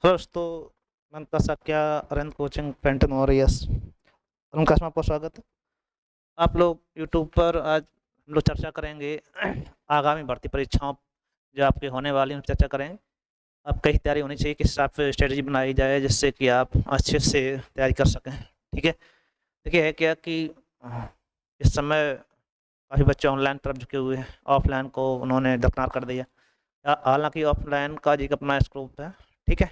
दोस्तों, नंतर सक्या Arvind coaching पेंटन warriors उनका इसमें आपका स्वागत है। आप लोग यूट्यूब पर आज हम लोग चर्चा करेंगे आगामी भर्ती परीक्षाओं जो आपकी होने वाली हैं, उन पर चर्चा करेंगे। आप कई तैयारी होनी चाहिए, किस हिसाब से स्ट्रेटजी बनाई जाए जिससे कि आप अच्छे से तैयारी कर सकें। ठीक है। देखिए है क्या कि इस समय काफ़ी बच्चे ऑनलाइन तरफ झुके हुए हैं, ऑफलाइन को उन्होंने दरकिनार कर दिया। हालांकि ऑफलाइन का जी अपना स्कोप है। ठीक है।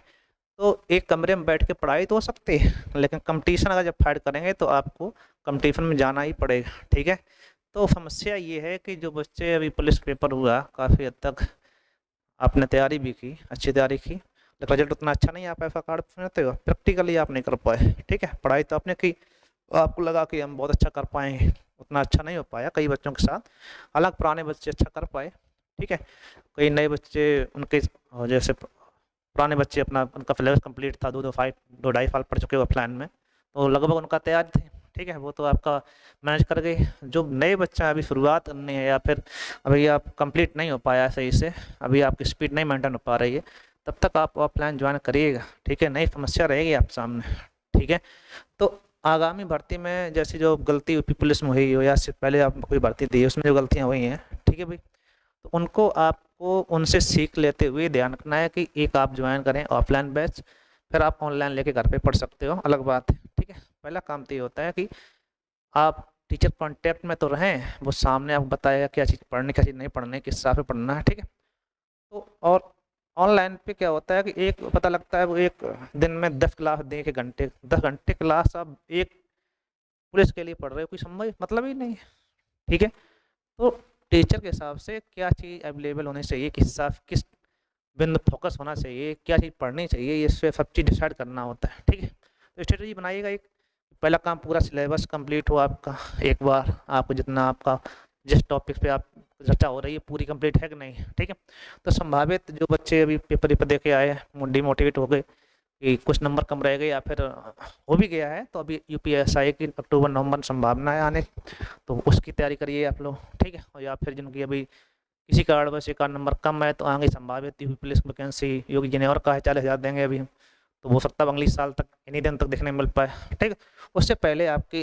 तो एक कमरे में बैठ के पढ़ाई तो हो सकती है, लेकिन कंपटीशन अगर जब फाइट करेंगे तो आपको कंपटीशन में जाना ही पड़ेगा। ठीक है। तो समस्या ये है कि जो बच्चे अभी पुलिस पेपर हुआ, काफ़ी हद तक आपने तैयारी भी की, अच्छी तैयारी की, लेकिन रिजल्ट उतना अच्छा नहीं आ पाया। ऐसा कार्ड सुनते हो, प्रैक्टिकली आप नहीं कर पाए। ठीक है। पढ़ाई तो आपने की, आपको लगा कि हम बहुत अच्छा कर पाएंगे, उतना अच्छा नहीं हो पाया कई बच्चों के साथ। हालांकि पुराने बच्चे अच्छा कर पाए। ठीक है। कई नए बच्चे उनके जैसे पुराने बच्चे अपना उनका सिलेबस कंप्लीट था, दो ढाई साल पढ़ चुके ऑफलाइन में, तो लगभग उनका तैयार थे। ठीक है। वो तो आपका मैनेज कर गए। जो नए बच्चा अभी शुरुआत करनी है या फिर अभी आप कंप्लीट नहीं हो पाया सही से, अभी आपकी स्पीड नहीं मेंटेन हो पा रही है, तब तक आप ऑफलाइन ज्वाइन करिएगा। ठीक है। नई समस्या रहेगी आप सामने। ठीक है। तो आगामी भर्ती में जैसी जो गलती यूपी पुलिस में हुई हो या इससे पहले आप कोई भर्ती दी उसमें जो गलतियाँ हुई हैं, ठीक है भाई, तो उनको आपको उनसे सीख लेते हुए ध्यान रखना है कि एक आप ज्वाइन करें ऑफलाइन बैच, फिर आप ऑनलाइन लेके घर पे पढ़ सकते हो, अलग बात है। ठीक है। पहला काम तो ये होता है कि आप टीचर कांटेक्ट में तो रहें, वो सामने आपको बताएगा क्या चीज़ पढ़नी क्या चीज़ नहीं पढ़नी, किस हिसाब से पढ़ना है। ठीक है। तो और ऑनलाइन पे क्या होता है कि एक पता लगता है वो एक दिन में 10 क्लास दें, के घंटे 10 घंटे क्लास आप एक पुलिस के लिए पढ़ रहे हो, कोई समझ मतलब ही नहीं है। ठीक है। तो टीचर के हिसाब से क्या चीज़ अवेलेबल होनी चाहिए, किस हिसाब किस बिंदु फोकस होना चाहिए, क्या चीज़ पढ़नी चाहिए, ये सब चीज़ डिसाइड करना होता है। ठीक है। तो स्ट्रेटजी बनाइएगा एक। पहला काम, पूरा सिलेबस कंप्लीट हो आपका। एक बार आपको जितना आपका जिस टॉपिक पे आप चर्चा हो रही है पूरी कंप्लीट है कि नहीं। ठीक है। तो संभावित जो बच्चे अभी पेपर पेपर दे के आए हैं डिमोटिवेट हो गए कि कुछ नंबर कम रह गए या फिर हो भी गया है, तो अभी यूपीएसआई की अक्टूबर नवंबर संभावना है आने, तो उसकी तैयारी करिए आप लोग। ठीक है। और या फिर जिनकी अभी किसी कारणवश एक आध नंबर कम है, तो आगे संभावित यूपी पुलिस वैकेंसी योगी जिन्हें का है 40,000 देंगे अभी, तो वो सकता है अगले साल तक इन्हीं दिन तक देखने में मिल पाए। ठीक है। उससे पहले आपकी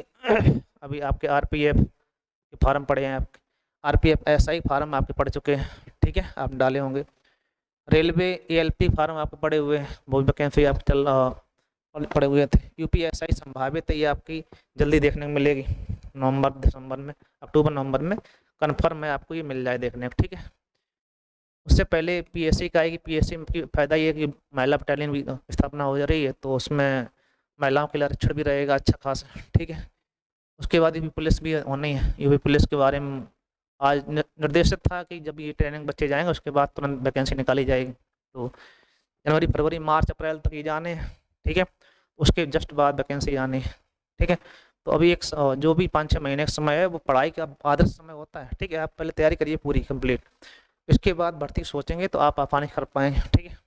अभी आपके आरपीएफ के फार्म पड़े हैं, आपके आरपीएफ एसआई फार्म आपके पड़ चुके हैं। ठीक है। आप डाले होंगे। रेलवे एएलपी फार्म आपके पड़े हुए हैं, वो वैकेंसी आप पड़े हुए थे। यूपीएसआई संभावित है ये आपकी जल्दी देखने को मिलेगी, नवंबर दिसंबर में, अक्टूबर नवंबर में कन्फर्म है आपको ये मिल जाए देखने को। ठीक है। उससे पहले पीएससी का आएगी। पीएससी में फायदा ये है कि महिला बटालियन भी स्थापना हो जा रही है, तो उसमें महिलाओं के लिए आरक्षण भी रहेगा अच्छा खासा। ठीक है। उसके बाद यूपी पुलिस भी होनी है। यूपी पुलिस के बारे में आज निर्देशित था कि जब ये ट्रेनिंग बच्चे जाएंगे उसके बाद तुरंत वैकेंसी निकाली जाएगी, तो जनवरी फरवरी मार्च अप्रैल तक ये जाने हैं। ठीक है। उसके जस्ट बाद वैकेंसी आनी है। ठीक है। तो अभी एक जो भी 5-6 महीने का समय है वो पढ़ाई का आदर्श समय होता है। ठीक है। आप पहले तैयारी करिए पूरी कंप्लीट, इसके बाद भर्ती सोचेंगे तो आप आसानी से कर पाएंगे। ठीक है।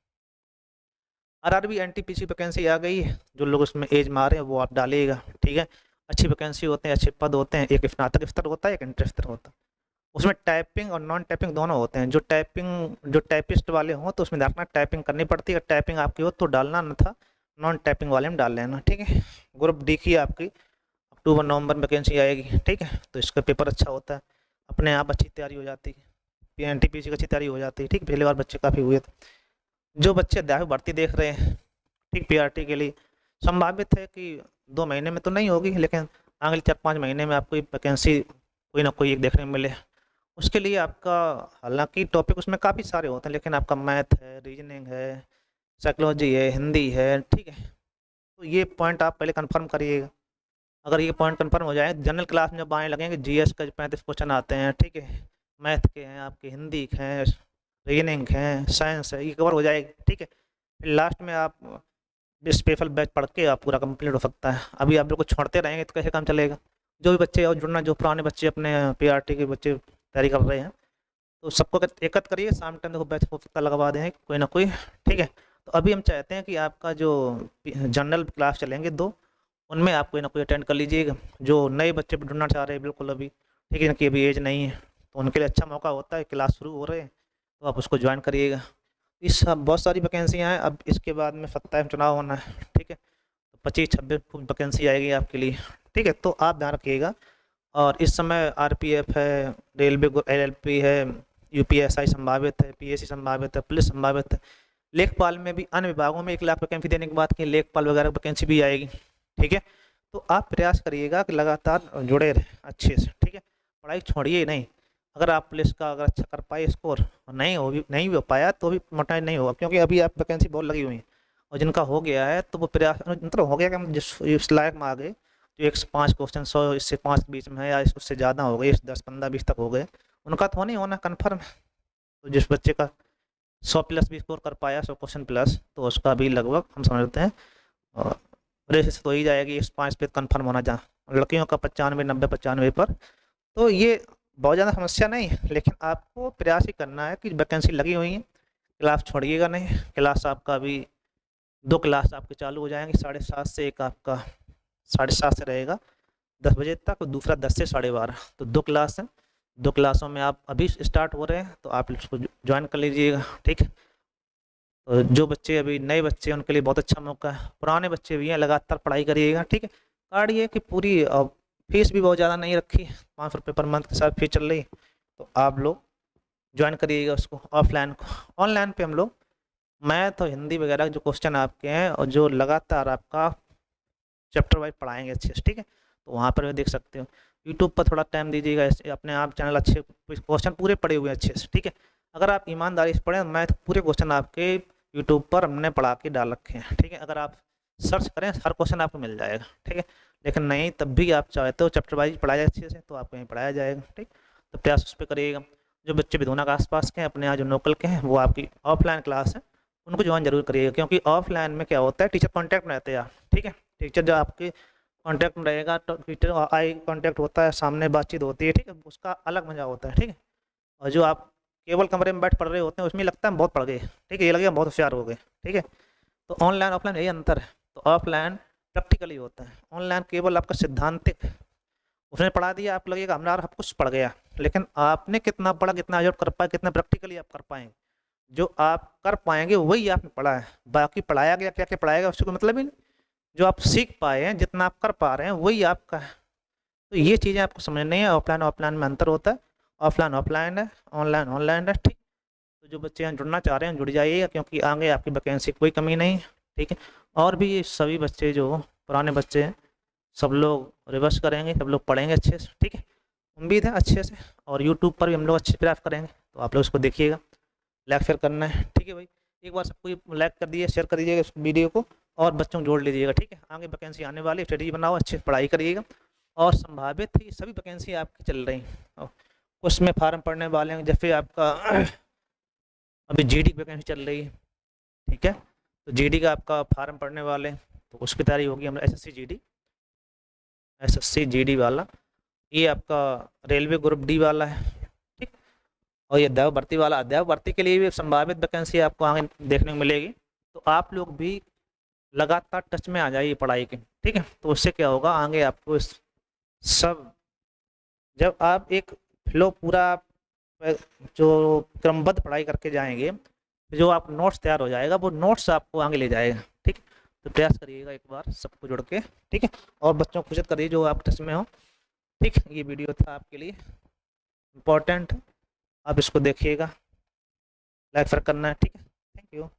आरआरबी एनटीपीसी वैकेंसी आ गई है, जो लोग उसमें एज मारे हैं वो आप डालिएगा। ठीक है। अच्छी वैकेंसी होते हैं, अच्छे पद होते हैं। एक स्नातक स्तर होता है, एक इंटर स्तर होता है। उसमें टाइपिंग और नॉन टाइपिंग दोनों होते हैं। जो टाइपिस्ट वाले हों तो उसमें देखना टाइपिंग करनी पड़ती है, अगर टाइपिंग आपकी हो तो डालना, न था नॉन टाइपिंग वाले में डाल लेना। ठीक है। ग्रुप डी की आपकी अक्टूबर नवंबर में वैकेंसी आएगी। ठीक है। तो इसका पेपर अच्छा होता है, अपने आप अच्छी तैयारी हो जाती है, एनटीपीसी की अच्छी तैयारी हो जाती है। ठीक। पहली बार बच्चे काफ़ी हुए थे। जो बच्चे अध्यापक भर्ती देख रहे हैं, ठीक, पीआरटी के लिए संभावित है कि 2 महीने में तो नहीं होगी, लेकिन अगले 4-5 महीने में आपको वैकेंसी कोई ना कोई एक देखने में मिले। उसके लिए आपका, हालांकि टॉपिक उसमें काफ़ी सारे होते हैं, लेकिन आपका मैथ है, रीजनिंग है, साइकोलॉजी है, हिंदी है। ठीक है। तो ये पॉइंट आप पहले कंफर्म करिएगा। अगर ये पॉइंट कंफर्म हो जाए, जनरल क्लास में जब आने लगेंगे जीएस का 35 क्वेश्चन आते हैं। ठीक है। मैथ के हैं, आपके हिंदी के हैं, रीजनिंग हैं, साइंस है, ये कवर हो जाएगी। ठीक है। फिर लास्ट में आप स्पेशल बैच पढ़ के आप पूरा कंप्लीट हो सकता है। अभी आप लोग को छोड़ते रहेंगे तो कैसे काम चलेगा। जो भी बच्चे और जुड़ना, जो पुराने बच्चे अपने पीआरटी के बच्चे तैयारी कर रहे हैं, तो सबको एकत्र करिए। शाम टाइम देखो बैच हो सकता लगवा दें कोई ना कोई। ठीक है। तो अभी हम चाहते हैं कि आपका जो जनरल क्लास चलेंगे 2, उनमें आप कोई ना कोई अटेंड कर लीजिएगा। जो नए बच्चे जुड़ना चाह रहे हैं बिल्कुल अभी, ठीक है, इनकी अभी एज नहीं है, तो उनके लिए अच्छा मौका होता है, क्लास शुरू हो रहे हैं तो आप उसको ज्वाइन करिएगा। इस बहुत सारी वैकेंसियाँ हैं। अब इसके बाद में 27 चुनाव होना है, ठीक है, तो 25-26 वैकेंसी आएगी आपके लिए, ठीक है, तो आप ध्यान रखिएगा। और इस समय आरपीएफ है, रेलवे एलएलपी है, यूपीएसआई संभावित है, पीएससी संभावित है, पुलिस संभावित है, लेखपाल में भी अन्य विभागों में 1 लाख वैकेंसी देने की बात की, लेखपाल वगैरह वैकेंसी भी आएगी, ठीक है। तो आप प्रयास करिएगा कि लगातार जुड़े रहें अच्छे से, ठीक है, पढ़ाई छोड़िए नहीं। अगर आप पुलिस का अगर अच्छा कर पाए स्कोर, और नहीं हो पाया तो भी मोटा नहीं होगा, क्योंकि अभी आप वैकेंसी बहुत लगी हुई है, और जिनका हो गया है तो वो प्रयास मतलब हो गया कि हम जिस इस लायक में आ गए, जो 105 क्वेश्चन 100 इससे 5 के बीच में है, या उससे ज़्यादा हो गए, 10, 15, 20 तक हो गए, उनका तो नहीं होना कन्फर्म। तो जिस बच्चे का 100 प्लस भी स्कोर कर पाया, 100 क्वेश्चन प्लस, तो उसका भी लगभग हम समझते हैं और रेस तो ही जाएगी, इस 5 पे कन्फर्म होना जहाँ लड़कियों का 95, 90, 95 पर। तो ये बहुत ज़्यादा समस्या नहीं है, लेकिन आपको प्रयास ही करना है कि वैकेंसी लगी हुई है, क्लास छोड़िएगा नहीं। क्लास आपका अभी 2 क्लास आपके चालू हो जाएंगे, 7:30 से एक आपका 7:30 से रहेगा 10 बजे तक, और दूसरा 10 से 12:30, तो 2 क्लास हैं। 2 क्लासों में आप अभी स्टार्ट हो रहे हैं, तो आप इसको ज्वाइन कर लीजिएगा, ठीक है। तो जो बच्चे अभी नए बच्चे हैं उनके लिए बहुत अच्छा मौका है, पुराने बच्चे भी हैं, लगातार पढ़ाई करिएगा, ठीक है। कार्ड ये कि पूरी फीस भी बहुत ज़्यादा नहीं रखी, 500 रुपये पर मंथ के साथ फीस चल रही, तो आप लोग ज्वाइन करिएगा उसको ऑफलाइन को। ऑनलाइन पे हम लोग मैथ और हिंदी वगैरह जो क्वेश्चन आपके हैं, और जो लगातार आपका चैप्टर वाइज पढ़ाएंगे अच्छे से, ठीक है, तो वहाँ पर भी देख सकते हो। यूट्यूब पर थोड़ा टाइम दीजिएगा, ऐसे अपने आप चैनल अच्छे क्वेश्चन पूरे पढ़े हुए हैं अच्छे से, ठीक है। अगर आप ईमानदारी से पढ़ें, मैथ पूरे क्वेश्चन आपके यूट्यूब पर हमने पढ़ा के डाल रखे हैं, ठीक है। अगर आप सर्च करें हर क्वेश्चन आपको मिल जाएगा, ठीक है। लेकिन नहीं, तब भी आप चाहते हो चैप्टर वाइज पढ़ाया जाए अच्छे से, तो आपको यहीं पढ़ाया जाएगा, ठीक। तो प्रयास उस पर करिएगा। जो बच्चे बिधुना के आसपास के हैं, अपने यहाँ जो लोकल के हैं, वो आपकी ऑफलाइन क्लास है, उनको ज्वाइन जरूर करिएगा, क्योंकि ऑफलाइन में क्या होता है, टीचर कॉन्टैक्ट में रहते हैं आप, ठीक है। टीचर जो आपके कांटेक्ट में रहेगा, तो टीचर आई कांटेक्ट होता है, सामने बातचीत होती है, ठीक है, उसका अलग मजा होता है, ठीक है। और जो आप केवल कमरे में बैठ पढ़ रहे होते हैं, उसमें लगता है बहुत पढ़ गए, ठीक है, ये लगेगा बहुत होशियार हो गए, ठीक है। तो ऑनलाइन ऑफलाइन यही अंतर है। तो ऑफलाइन प्रैक्टिकली होता है, ऑनलाइन केवल आपका सिद्धांतिक, उसने पढ़ा दिया, आप लगेगा हमारा सब कुछ पढ़ गया, लेकिन आपने कितना पढ़ा, कितना एब्जॉर्ब कर पाए, कितना प्रैक्टिकली आप कर पाएंगे। जो आप कर पाएंगे वही आपने पढ़ा है, बाकी पढ़ाया गया क्या क्या पढ़ाया गया उससे कोई मतलब ही नहीं। जो आप सीख पाए हैं, जितना आप कर पा रहे हैं, वही आपका है। तो ये चीज़ें आपको समझनी है, ऑफलाइन ऑफलाइन में अंतर होता है, ऑफलाइन ऑफलाइन है, ऑनलाइन ऑनलाइन है, ठीक। तो जो बच्चे यहाँ जुड़ना चाह रहे हैं जुड़ जाइएगा, क्योंकि आगे आपकी वैकेंसी कोई कमी नहीं है, ठीक है। और भी ये सभी बच्चे जो पुराने बच्चे हैं, सब लोग रिवर्स करेंगे, सब लोग पढ़ेंगे अच्छे से, ठीक है, उम्मीद है अच्छे से। और यूट्यूब पर भी हम लोग अच्छे प्रयास करेंगे, तो आप लोग उसको देखिएगा, लाइक शेयर करना है, ठीक है भाई। एक बार सबको लाइक कर दीजिए, शेयर कर दीजिएगा इस वीडियो को, और बच्चों को जोड़ लीजिएगा, ठीक है। आगे वैकेंसी आने वाली, स्ट्रेटेजी बनाओ, अच्छे से पढ़ाई करिएगा। और संभावित ही सभी वैकेंसी आपकी चल रही हैं, उसमें फार्म पढ़ने वाले हैं, जैसे आपका अभी जीडी की वैकेंसी चल रही है, ठीक है, तो जीडी का आपका फार्म पढ़ने वाले हैं, तो उसकी तैयारी होगी हम एसएससी जीडी वाला। ये आपका रेलवे ग्रुप डी वाला है, ठीक। और ये अध्यापक भर्ती वाला, अध्यापक भर्ती के लिए भी संभावित वैकेंसी आपको आगे देखने को मिलेगी। तो आप लोग भी लगातार टच में आ जाइए पढ़ाई के, ठीक है। तो उससे क्या होगा, आगे आपको सब, जब आप एक फ्लो पूरा जो क्रमबद्ध पढ़ाई करके जाएंगे, जो आप नोट्स तैयार हो जाएगा, वो नोट्स आपको आगे ले जाएगा, ठीक। तो प्रयास करिएगा एक बार सबको जुड़ के, ठीक है। और बच्चों को खुशत करिए जो आप टच में हो, ठीक। ये वीडियो था आपके लिए इम्पोर्टेंट, आप इसको देखिएगा, लाइक शेयर करना है, ठीक है। Thank you.